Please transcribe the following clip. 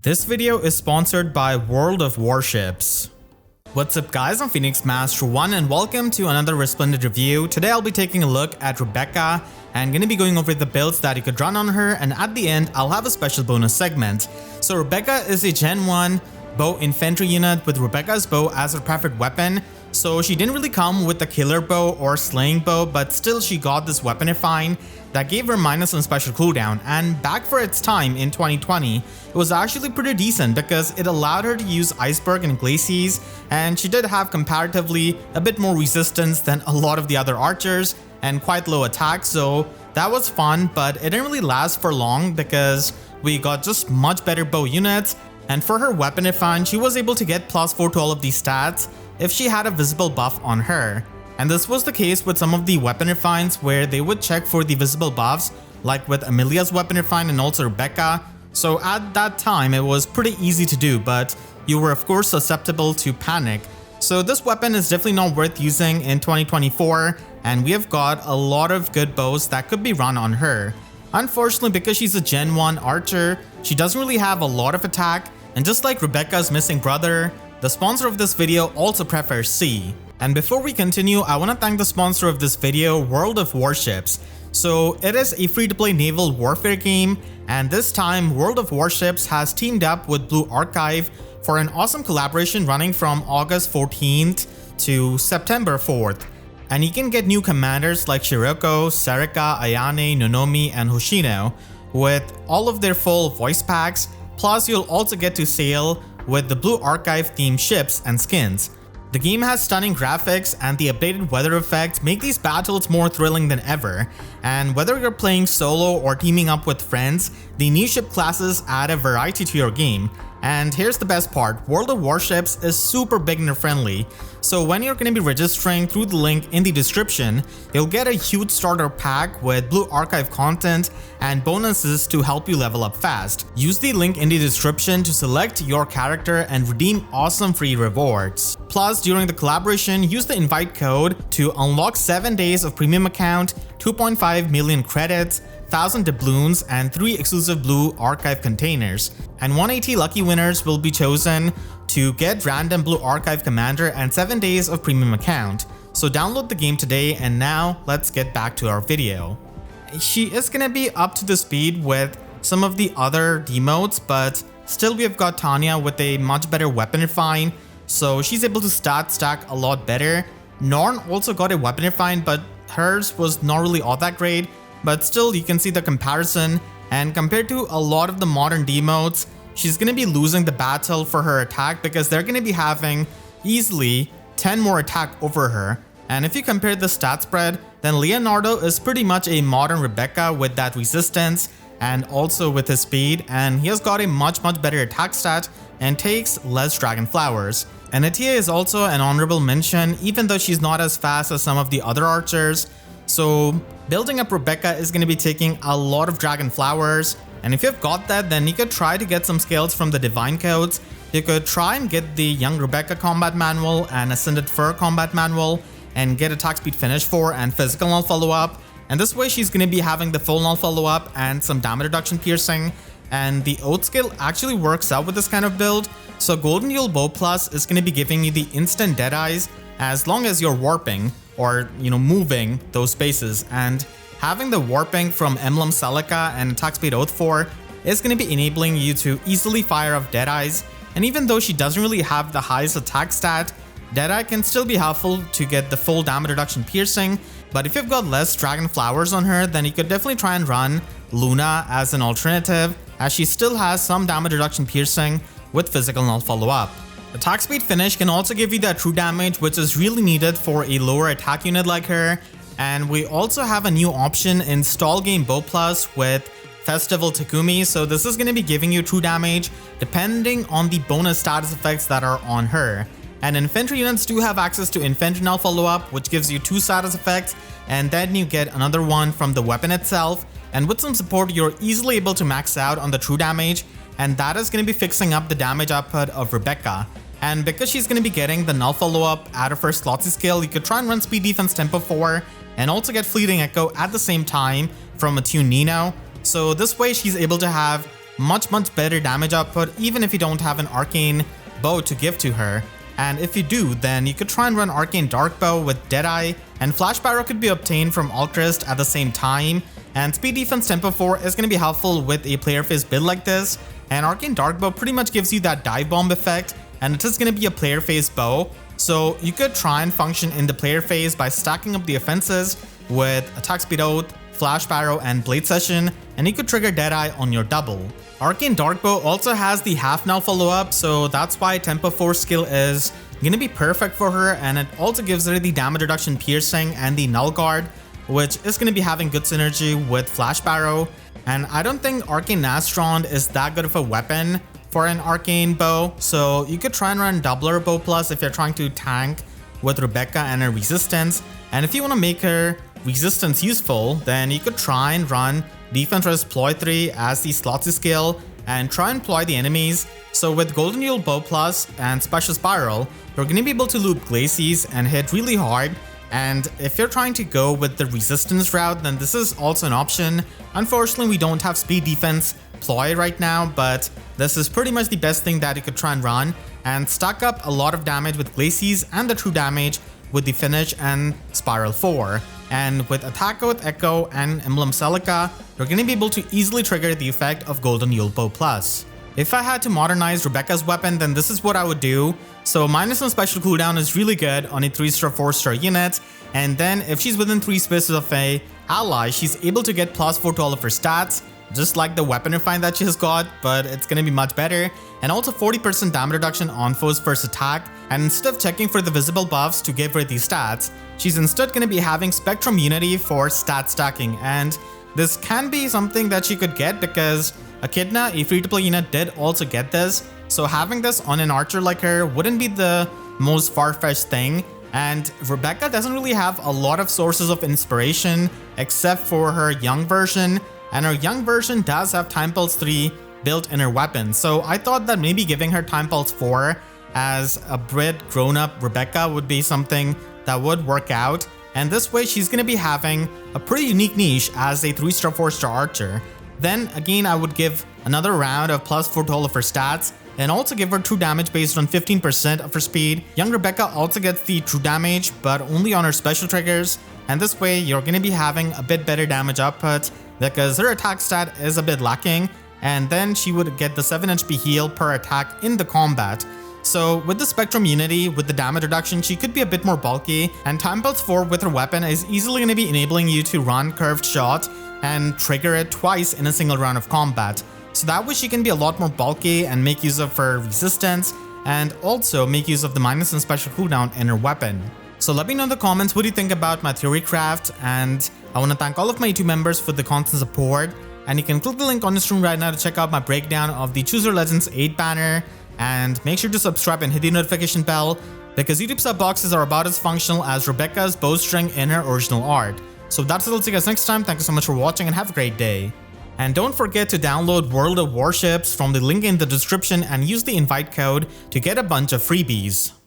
This video is sponsored by World of Warships. What's up guys, I'm Phoenix Master 1 and welcome to another Resplendent review. Today I'll be taking a look at Rebecca and gonna be going over the builds that you could run on her, and at the end I'll have a special bonus segment. So Rebecca is a Gen 1 bow infantry unit with Rebecca's bow as her preferred weapon. So she didn't really come with the killer bow or slaying bow, but still she got this weaponifying that gave her minus on special cooldown, and back for its time in 2020, it was actually pretty decent because it allowed her to use Iceberg and Glacies, and she did have comparatively a bit more resistance than a lot of the other archers and quite low attack, so that was fun, but it didn't really last for long because we got just much better bow units. And for her weaponifying, she was able to get +4 to all of these stats if she had a visible buff on her. And this was the case with some of the weaponifyings where they would check for the visible buffs, like with Amelia's weaponifying and also Rebecca. So at that time it was pretty easy to do, but you were of course susceptible to panic. So this weapon is definitely not worth using in 2024, and we have got a lot of good bows that could be run on her. Unfortunately, because she's a Gen 1 archer, she doesn't really have a lot of attack, and just like Rebecca's missing brother, the sponsor of this video also prefers C. And before we continue, I want to thank the sponsor of this video, World of Warships. So it is a free-to-play naval warfare game, and this time World of Warships has teamed up with Blue Archive for an awesome collaboration running from August 14th to September 4th. And you can get new commanders like Shiroko, Sarika, Ayane, Nonomi, and Hoshino with all of their full voice packs, plus you'll also get to sail with the Blue Archive themed ships and skins. The game has stunning graphics, and the updated weather effects make these battles more thrilling than ever. And whether you're playing solo or teaming up with friends, the new ship classes add a variety to your game. And here's the best part, World of Warships is super beginner friendly. So when you're going to be registering through the link in the description, you'll get a huge starter pack with Blue Archive content and bonuses to help you level up fast. Use the link in the description to select your character and redeem awesome free rewards. Plus, during the collaboration, use the invite code to unlock 7 days of premium account, 2.5 million credits, 1,000 doubloons, and 3 exclusive Blue Archive containers. And 180 lucky winners will be chosen to get random Blue Archive commander and 7 days of premium account. So download the game today, and now let's get back to our video. She is gonna be up to the speed with some of the other demotes, but still we have got Tanya with a much better weaponifying, so she's able to stat stack a lot better. Norn also got a weaponifying, but hers was not really all that great. But still, you can see the comparison, and compared to a lot of the modern demotes, she's going to be losing the battle for her attack because they're going to be having easily 10 more attack over her. And if you compare the stat spread, then Leonardo is pretty much a modern Rebecca with that resistance and also with his speed, and he has got a much better attack stat and takes less dragon flowers. And Atia is also an honorable mention, even though she's not as fast as some of the other archers. So building up Rebecca is going to be taking a lot of dragon flowers, and if you've got that, then you could try to get some skills from the divine codes. You could try and get the Young Rebecca combat manual and Ascended Fur combat manual and get attack speed finish 4 and physical null follow up, and this way she's going to be having the full null follow up and some damage reduction piercing. And the Oath skill actually works out with this kind of build, so Golden Yule Bow Plus is going to be giving you the instant dead eyes as long as you're warping or moving those spaces, and having the warping from Emblem Celica and attack speed Oath 4 is going to be enabling you to easily fire off Deadeyes. And even though she doesn't really have the highest attack stat, Deadeye can still be helpful to get the full damage reduction piercing. But if you've got less dragon flowers on her, then you could definitely try and run Luna as an alternative, as she still has some damage reduction piercing with physical null follow up. Attack speed finish can also give you that true damage, which is really needed for a lower attack unit like her. And we also have a new option in Stall Game Bow Plus with Festival Takumi, so this is going to be giving you true damage depending on the bonus status effects that are on her. And infantry units do have access to infantry null follow up, which gives you 2 status effects, and then you get another one from the weapon itself. And with some support, you're easily able to max out on the true damage, and that is going to be fixing up the damage output of Rebecca. And because she's going to be getting the null follow-up out of her Slotsy skill, you could try and run Speed Defense Tempo 4 and also get Fleeting Echo at the same time from Attune Nino. So this way she's able to have much better damage output even if you don't have an arcane bow to give to her. And if you do, then you could try and run Arcane Dark Bow with Deadeye, and Flash Pyro could be obtained from Alchemist at the same time. And Speed Defense Tempo 4 is going to be helpful with a player phase build like this. And Arcane Dark Bow pretty much gives you that dive bomb effect, and it is going to be a player phase bow. So you could try and function in the player phase by stacking up the offenses with Attack Speed Oath, Flash Pyro, and Blade Session, and you could trigger Deadeye on your double. Arcane Dark Bow also has the half null follow-up, so that's why Tempo 4 skill is gonna be perfect for her, and it also gives her the damage reduction piercing and the null guard, which is gonna be having good synergy with Flash Pyro. And I don't think Arcane Nastron is that good of a weapon for an arcane bow, so you could try and run Doubler Bow Plus if you're trying to tank with Rebecca and her resistance. And if you want to make her resistance useful, then you could try and run Defense Res Ploy 3 as the Slotsy skill and try and ploy the enemies. So with Golden Yule Bow Plus and Special Spiral, you're going to be able to loop Glacies and hit really hard. And if you're trying to go with the resistance route, then this is also an option. Unfortunately, we don't have Speed Defense Ploy right now, but this is pretty much the best thing that you could try and run and stack up a lot of damage with Glacies and the true damage with the Finish and Spiral 4. And with Attack with Echo and Emblem Celica, you're going to be able to easily trigger the effect of Golden Yule Bow Plus. If I had to modernize Rebecca's weapon, then this is what I would do. So -1 special cooldown is really good on a 3-star, 4-star unit, and then if she's within 3 spaces of a ally, she's able to get +4 to all of her stats, just like the weapon refine that she has got, but it's gonna be much better. And also 40% damage reduction on foe's first attack, and instead of checking for the visible buffs to give her these stats, she's instead gonna be having Spectrum Unity for stat stacking, and this can be something that she could get because Echidna, a free-to-play unit, did also get this, so having this on an archer like her wouldn't be the most far-fetched thing. And Rebecca doesn't really have a lot of sources of inspiration except for her young version, and her young version does have Time Pulse 3 built in her weapon, so I thought that maybe giving her Time Pulse 4 as a Brit grown-up Rebecca would be something that would work out, and this way she's gonna be having a pretty unique niche as a 3-star, 4-star archer. Then again, I would give another round of +4 to all of her stats, and also give her true damage based on 15% of her speed. Young Rebecca also gets the true damage, but only on her special triggers, and this way you're gonna be having a bit better damage output because her attack stat is a bit lacking, and then she would get the 7 HP heal per attack in the combat. So with the Spectrum Unity, with the damage reduction, she could be a bit more bulky, and Time Pulse 4 with her weapon is easily going to be enabling you to run Curved Shot and trigger it twice in a single round of combat. So that way she can be a lot more bulky and make use of her resistance, and also make use of the -1 special cooldown in her weapon. So let me know in the comments what do you think about my theory craft, and I want to thank all of my YouTube members for the constant support, and you can click the link on the screen right now to check out my breakdown of the Choose Your Legends 8 banner, and make sure to subscribe and hit the notification bell because YouTube sub boxes are about as functional as Rebecca's bowstring in her original art. So that's it, I'll see you guys next time. Thank you so much for watching and have a great day. And don't forget to download World of Warships from the link in the description and use the invite code to get a bunch of freebies.